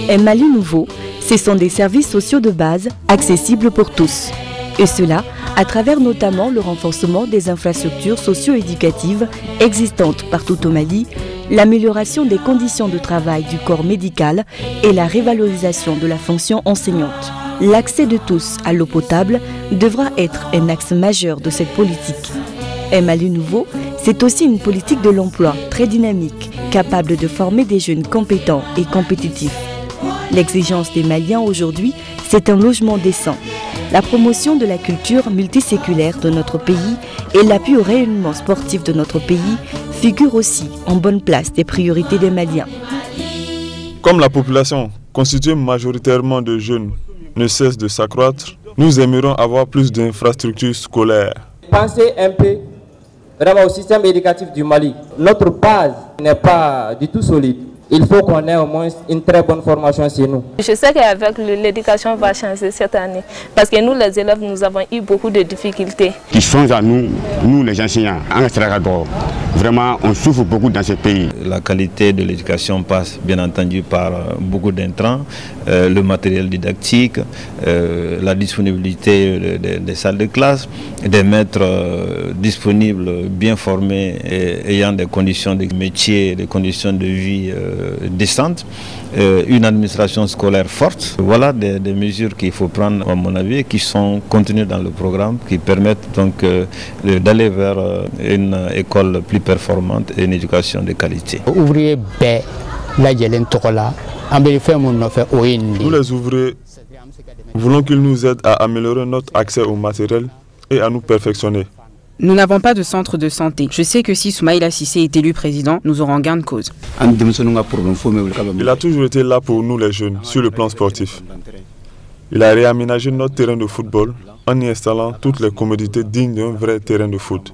Un Mali nouveau, ce sont des services sociaux de base accessibles pour tous. Et cela à travers notamment le renforcement des infrastructures socio-éducatives existantes partout au Mali, l'amélioration des conditions de travail du corps médical et la révalorisation de la fonction enseignante. L'accès de tous à l'eau potable devra être un axe majeur de cette politique. Un Mali nouveau, c'est aussi une politique de l'emploi très dynamique, capable de former des jeunes compétents et compétitifs. L'exigence des Maliens aujourd'hui, c'est un logement décent, la promotion de la culture multiséculaire de notre pays et l'appui au rayonnement sportif de notre pays figurent aussi en bonne place des priorités des Maliens. Comme la population, constituée majoritairement de jeunes, ne cesse de s'accroître, nous aimerions avoir plus d'infrastructures scolaires. Pensez un peu vraiment au système éducatif du Mali. Notre base n'est pas du tout solide. Il faut qu'on ait au moins une très bonne formation chez nous. Je sais qu'avec l'éducation va changer cette année. Parce que nous, les élèves, nous avons eu beaucoup de difficultés. Qui sont à nous les enseignants, vraiment, on souffre beaucoup dans ce pays. La qualité de l'éducation passe bien entendu par beaucoup d'intrants, le matériel didactique, la disponibilité des salles de classe, des maîtres disponibles, bien formés et ayant des conditions de métier, des conditions de vie décentes, une administration scolaire forte. Voilà des mesures qu'il faut prendre à mon avis, qui sont contenues dans le programme, qui permettent donc d'aller vers une école plus performante et une éducation de qualité. Nous les ouvriers voulons qu'ils nous aident à améliorer notre accès au matériel et à nous perfectionner. Nous n'avons pas de centre de santé. Je sais que si Soumaïla Cissé est élu président, nous aurons gain de cause. Il a toujours été là pour nous les jeunes, sur le plan sportif. Il a réaménagé notre terrain de football en y installant toutes les commodités dignes d'un vrai terrain de foot.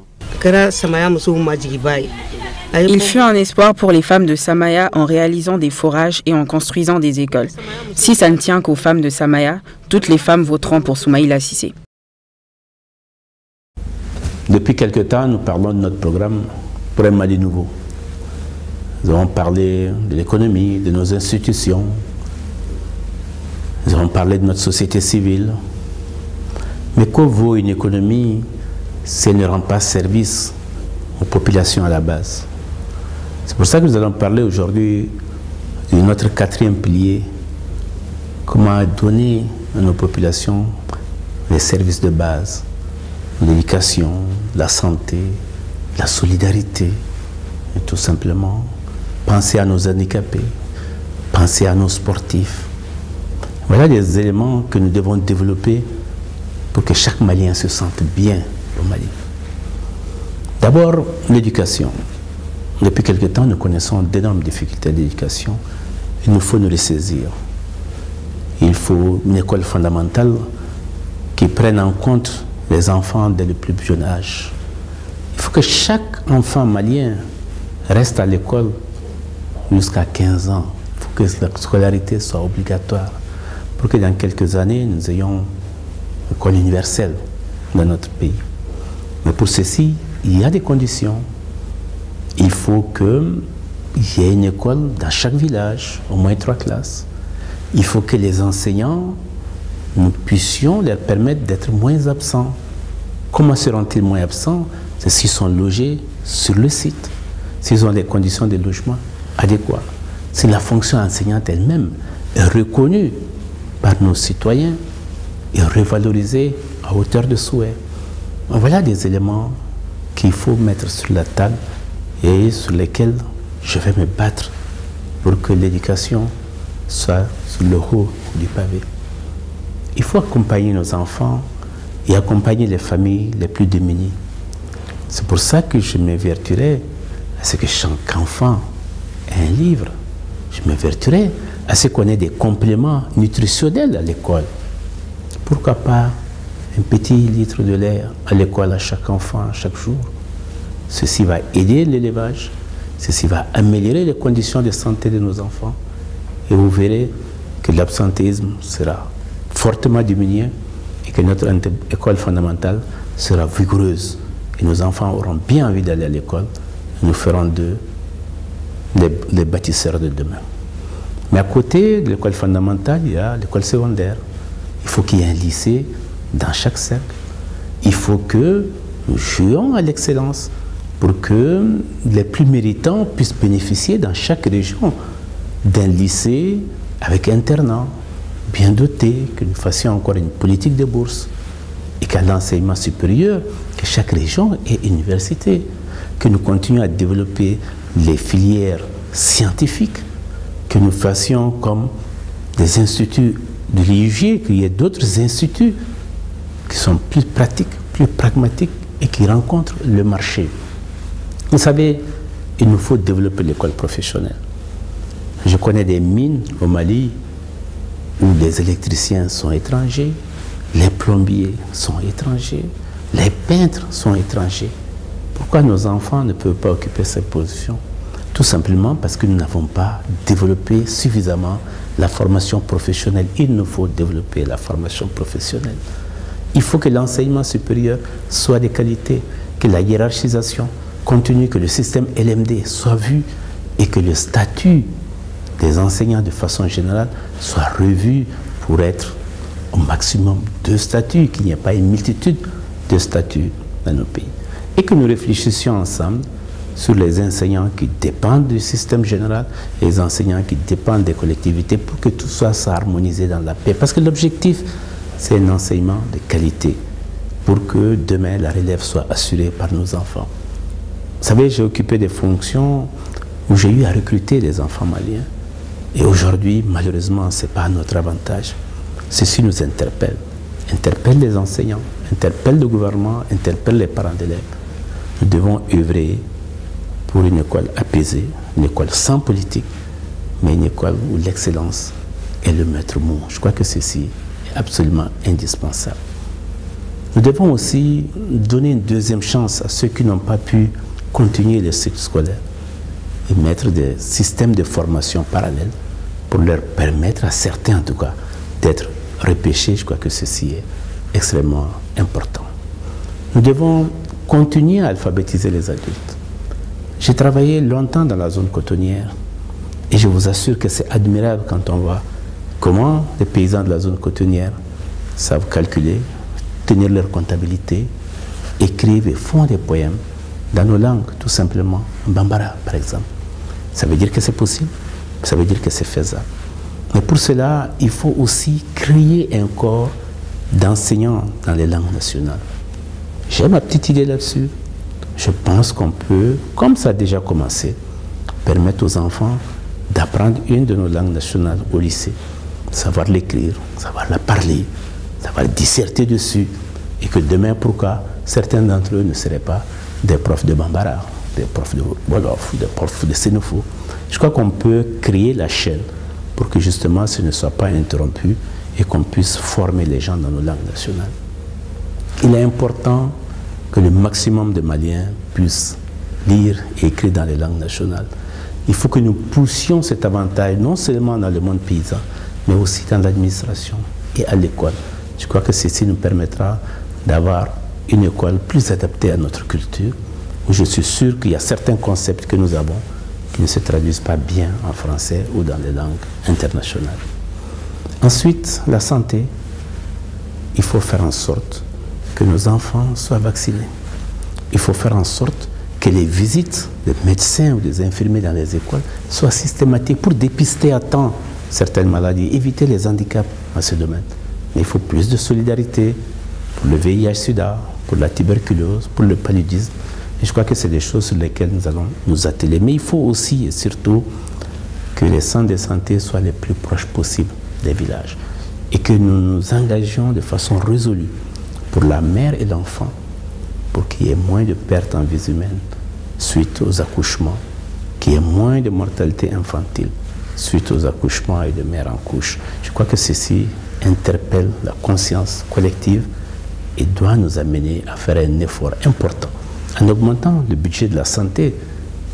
Il fut un espoir pour les femmes de Samaya en réalisant des forages et en construisant des écoles. Si ça ne tient qu'aux femmes de Samaya, toutes les femmes voteront pour Soumaïla Cissé. Depuis quelque temps, nous parlons de notre programme pour un Mali nouveau. Nous avons parlé de l'économie, de nos institutions. Nous avons parlé de notre société civile. Mais que vaut une économie si elle ne rend pas service aux populations à la base? C'est pour ça que nous allons parler aujourd'hui de notre quatrième pilier. Comment donner à nos populations les services de base. L'éducation, la santé, la solidarité, et tout simplement penser à nos handicapés, penser à nos sportifs. Voilà des éléments que nous devons développer pour que chaque Malien se sente bien au Mali. D'abord, l'éducation. Depuis quelque temps, nous connaissons d'énormes difficultés d'éducation. Il nous faut nous les saisir. Il faut une école fondamentale qui prenne en compte les enfants dès le plus jeune âge. Il faut que chaque enfant malien reste à l'école jusqu'à 15 ans. Il faut que la scolarité soit obligatoire pour que dans quelques années, nous ayons une école universelle dans notre pays. Mais pour ceci, il y a des conditions. Il faut qu'il y ait une école dans chaque village, au moins 3 classes. Il faut que les enseignants, nous puissions leur permettre d'être moins absents. Comment seront-ils moins absents? C'est s'ils sont logés sur le site, s'ils ont des conditions de logement adéquates. Si la fonction enseignante elle-même est reconnue par nos citoyens et revalorisée à hauteur de souhait. Voilà des éléments qu'il faut mettre sur la table et sur lesquels je vais me battre pour que l'éducation soit sur le haut du pavé. Il faut accompagner nos enfants et accompagner les familles les plus démunies. C'est pour ça que je m'évertuerai à ce que chaque enfant ait un livre. Je m'évertuerai à ce qu'on ait des compléments nutritionnels à l'école. Pourquoi pas un petit litre de lait à l'école à chaque enfant, chaque jour? Ceci va aider l'élevage, ceci va améliorer les conditions de santé de nos enfants. Et vous verrez que l'absentéisme sera fortement diminué et que notre école fondamentale sera vigoureuse. Et nos enfants auront bien envie d'aller à l'école. Nous ferons d'eux les bâtisseurs de demain. Mais à côté de l'école fondamentale, il y a l'école secondaire. Il faut qu'il y ait un lycée dans chaque cercle. Il faut que nous jouions à l'excellence pour que les plus méritants puissent bénéficier dans chaque région d'un lycée avec internat, bien doté, que nous fassions encore une politique de bourse et qu'à l'enseignement supérieur, que chaque région ait une université, que nous continuions à développer les filières scientifiques, que nous fassions comme des instituts de l'IUG, qu'il y ait d'autres instituts qui sont plus pratiques, plus pragmatiques et qui rencontrent le marché. Vous savez, il nous faut développer l'école professionnelle. Je connais des mines au Mali où les électriciens sont étrangers, les plombiers sont étrangers, les peintres sont étrangers. Pourquoi nos enfants ne peuvent pas occuper cette position? Tout simplement parce que nous n'avons pas développé suffisamment la formation professionnelle. Il nous faut développer la formation professionnelle. Il faut que l'enseignement supérieur soit de qualité, que la hiérarchisation continue, que le système LMD soit vu et que le statut des enseignants de façon générale soit revu pour être au maximum de statuts, qu'il n'y ait pas une multitude de statuts dans nos pays. Et que nous réfléchissions ensemble sur les enseignants qui dépendent du système général et les enseignants qui dépendent des collectivités pour que tout soit harmonisé dans la paix. Parce que l'objectif, c'est un enseignement de qualité pour que demain la relève soit assurée par nos enfants. Vous savez, j'ai occupé des fonctions où j'ai eu à recruter des enfants maliens. Et aujourd'hui, malheureusement, ce n'est pas à notre avantage. Ceci nous interpelle les enseignants, interpelle le gouvernement, interpelle les parents d'élèves. Nous devons œuvrer pour une école apaisée, une école sans politique, mais une école où l'excellence est le maître mot. Je crois que ceci est absolument indispensable. Nous devons aussi donner une deuxième chance à ceux qui n'ont pas pu continuer les cycles scolaires et mettre des systèmes de formation parallèles pour leur permettre à certains, en tout cas, d'être repêchés. Je crois que ceci est extrêmement important. Nous devons continuer à alphabétiser les adultes. J'ai travaillé longtemps dans la zone cotonnière et je vous assure que c'est admirable quand on voit comment les paysans de la zone cotonnière savent calculer, tenir leur comptabilité, écrivent et font des poèmes dans nos langues, tout simplement, en bambara par exemple. Ça veut dire que c'est possible, ça veut dire que c'est faisable. Mais pour cela, il faut aussi créer un corps d'enseignants dans les langues nationales. J'ai ma petite idée là-dessus. Je pense qu'on peut, comme ça a déjà commencé, permettre aux enfants d'apprendre une de nos langues nationales au lycée. Savoir l'écrire, savoir la parler, savoir disserter dessus. Et que demain, pourquoi certains d'entre eux ne seraient pas des profs de bambara, des profs de wolof, des profs de sénoufo. Je crois qu'on peut créer la chaîne pour que justement ce ne soit pas interrompu et qu'on puisse former les gens dans nos langues nationales. Il est important que le maximum de Maliens puissent lire et écrire dans les langues nationales. Il faut que nous poussions cet avantage non seulement dans le monde paysan, mais aussi dans l'administration et à l'école. Je crois que ceci nous permettra d'avoir une école plus adaptée à notre culture, où je suis sûr qu'il y a certains concepts que nous avons qui ne se traduisent pas bien en français ou dans les langues internationales. Ensuite, la santé. Il faut faire en sorte que nos enfants soient vaccinés. Il faut faire en sorte que les visites des médecins ou des infirmiers dans les écoles soient systématiques pour dépister à temps certaines maladies, éviter les handicaps dans ce domaine. Mais il faut plus de solidarité pour le VIH-Sida, pour la tuberculose, pour le paludisme. Et je crois que c'est des choses sur lesquelles nous allons nous atteler. Mais il faut aussi et surtout que les centres de santé soient les plus proches possibles des villages et que nous nous engagions de façon résolue pour la mère et l'enfant, pour qu'il y ait moins de pertes en vie humaine suite aux accouchements, qu'il y ait moins de mortalité infantile suite aux accouchements et de mères en couche. Je crois que ceci interpelle la conscience collective et doit nous amener à faire un effort important en augmentant le budget de la santé.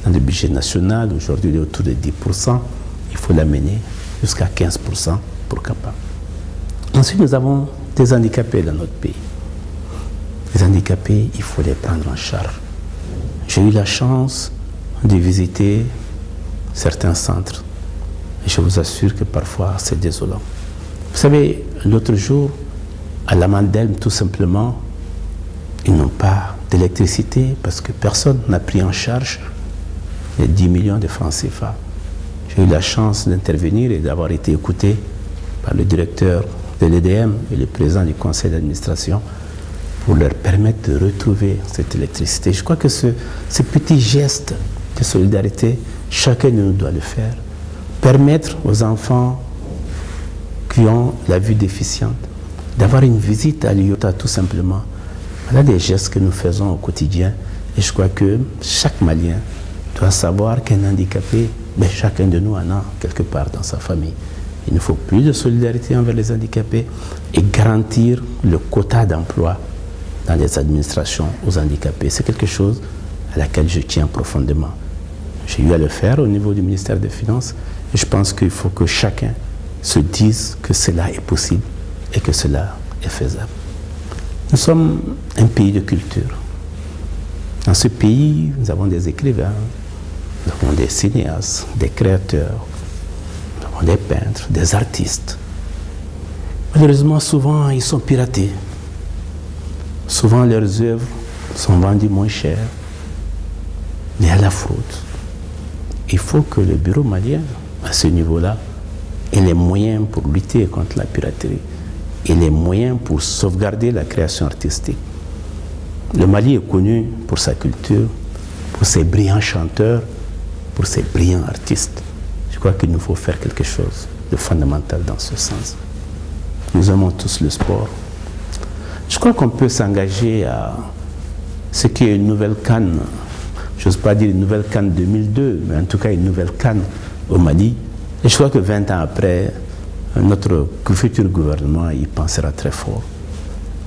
Dans le budget national, aujourd'hui, il est autour de 10%, il faut l'amener jusqu'à 15% pour capable. Ensuite, nous avons des handicapés dans notre pays. Les handicapés, il faut les prendre en charge. J'ai eu la chance de visiter certains centres. Et je vous assure que parfois, c'est désolant. Vous savez, l'autre jour, à la Mandelme, tout simplement, ils n'ont pas d'électricité parce que personne n'a pris en charge les 10 millions de francs CFA. J'ai eu la chance d'intervenir et d'avoir été écouté par le directeur de l'EDM et le président du conseil d'administration pour leur permettre de retrouver cette électricité. Je crois que ce petit geste de solidarité, chacun de nous doit le faire. Permettre aux enfants qui ont la vue déficiente d'avoir une visite à l'IOTA tout simplement. Voilà des gestes que nous faisons au quotidien et je crois que chaque Malien doit savoir qu'un handicapé, ben, chacun de nous en a quelque part dans sa famille. Il nous faut plus de solidarité envers les handicapés et garantir le quota d'emploi dans les administrations aux handicapés. C'est quelque chose à laquelle je tiens profondément. J'ai eu à le faire au niveau du ministère des Finances et je pense qu'il faut que chacun se dise que cela est possible et que cela est faisable. Nous sommes un pays de culture. Dans ce pays, nous avons des écrivains, nous avons des cinéastes, des créateurs, nous avons des peintres, des artistes. Malheureusement, souvent, ils sont piratés. Souvent, leurs œuvres sont vendues moins cher, mais à la fraude. Il faut que le bureau malien, à ce niveau-là, ait les moyens pour lutter contre la piraterie et les moyens pour sauvegarder la création artistique. Le Mali est connu pour sa culture, pour ses brillants chanteurs, pour ses brillants artistes. Je crois qu'il nous faut faire quelque chose de fondamental dans ce sens. Nous aimons tous le sport. Je crois qu'on peut s'engager à ce qui est une nouvelle CAN, je n'ose pas dire une nouvelle CAN 2002, mais en tout cas une nouvelle CAN au Mali. Et je crois que 20 ans après, notre futur gouvernement y pensera très fort.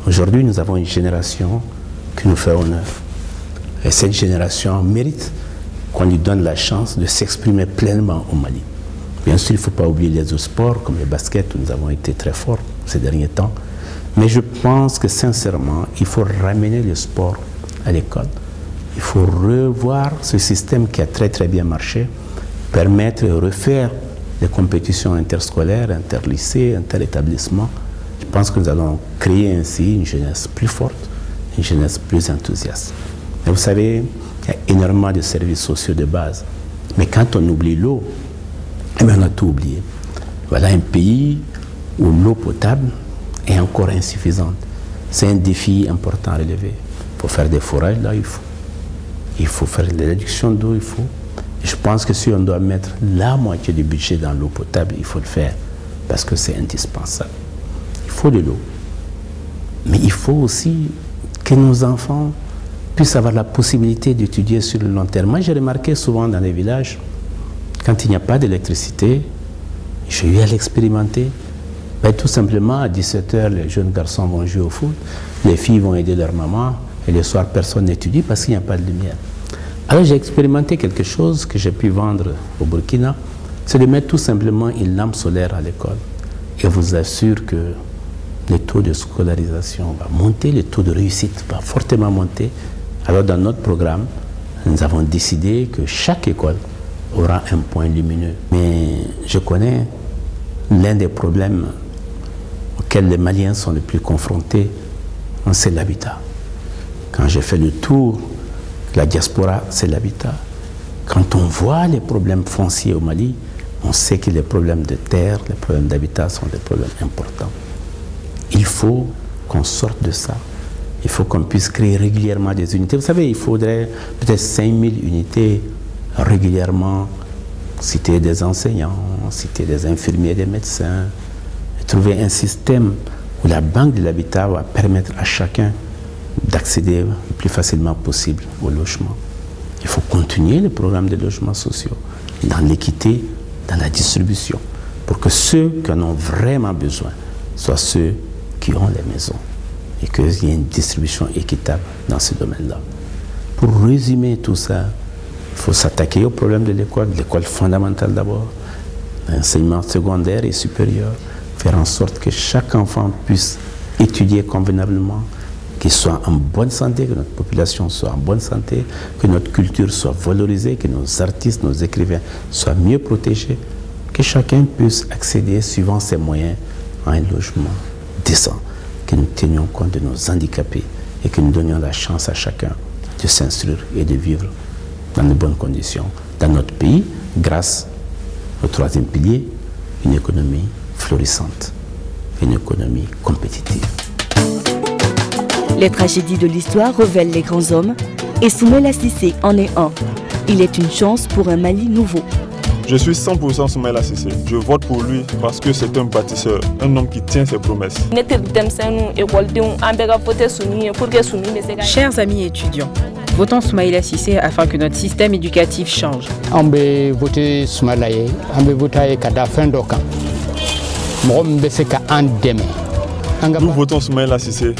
Aujourd'hui, nous avons une génération qui nous fait honneur. Et cette génération mérite qu'on lui donne la chance de s'exprimer pleinement au Mali. Bien sûr, il ne faut pas oublier les autres sports, comme le basket, où nous avons été très forts ces derniers temps. Mais je pense que sincèrement, il faut ramener le sport à l'école. Il faut revoir ce système qui a très très bien marché, permettre de refaire des compétitions interscolaires, interlycées, interétablissements. Je pense que nous allons créer ainsi une jeunesse plus forte, une jeunesse plus enthousiaste. Et vous savez, il y a énormément de services sociaux de base. Mais quand on oublie l'eau, eh bien on a tout oublié. Voilà un pays où l'eau potable est encore insuffisante. C'est un défi important à relever. Il faut faire des forages là, il faut faire de la réduction d'eau, il faut. Je pense que si on doit mettre la moitié du budget dans l'eau potable, il faut le faire parce que c'est indispensable. Il faut de l'eau. Mais il faut aussi que nos enfants puissent avoir la possibilité d'étudier sur le long terme. Moi, j'ai remarqué souvent dans les villages, quand il n'y a pas d'électricité, j'ai eu à l'expérimenter. Ben, tout simplement, à 17 h, les jeunes garçons vont jouer au foot, les filles vont aider leur maman, et le soir, personne n'étudie parce qu'il n'y a pas de lumière. Alors j'ai expérimenté quelque chose que j'ai pu vendre au Burkina, c'est de mettre tout simplement une lampe solaire à l'école. Et je vous assure que le taux de scolarisation va monter, le taux de réussite va fortement monter. Alors dans notre programme, nous avons décidé que chaque école aura un point lumineux. Mais je connais l'un des problèmes auxquels les Maliens sont les plus confrontés, c'est l'habitat. Quand j'ai fait le tour de la diaspora, c'est l'habitat. Quand on voit les problèmes fonciers au Mali, on sait que les problèmes de terre, les problèmes d'habitat sont des problèmes importants. Il faut qu'on sorte de ça. Il faut qu'on puisse créer régulièrement des unités. Vous savez, il faudrait peut-être 5000 unités régulièrement, citer des enseignants, citer des infirmiers, des médecins, et trouver un système où la banque de l'habitat va permettre à chacun d'accéder le plus facilement possible au logement. Il faut continuer le programme de logements sociaux dans l'équité dans la distribution, pour que ceux qui en ont vraiment besoin soient ceux qui ont les maisons et qu'il y ait une distribution équitable dans ce domaine-là. Pour résumer tout ça, il faut s'attaquer au problème de l'école fondamentale d'abord, l'enseignement secondaire et supérieur, faire en sorte que chaque enfant puisse étudier convenablement, qu'il soit en bonne santé, que notre population soit en bonne santé, que notre culture soit valorisée, que nos artistes, nos écrivains soient mieux protégés, que chacun puisse accéder, suivant ses moyens, à un logement décent, que nous tenions compte de nos handicapés et que nous donnions la chance à chacun de s'instruire et de vivre dans de bonnes conditions dans notre pays, grâce au troisième pilier, une économie florissante, une économie compétitive. Les tragédies de l'histoire révèlent les grands hommes et Soumaïla Cissé en est un. Il est une chance pour un Mali nouveau. Je suis 100% Soumaïla Cissé. Je vote pour lui parce que c'est un bâtisseur, un homme qui tient ses promesses. Chers amis étudiants, votons Soumaïla Cissé afin que notre système éducatif change. On peut voter Soumaïla, on peut voter Kada Fendoka. Nous votons Soumaïla Cissé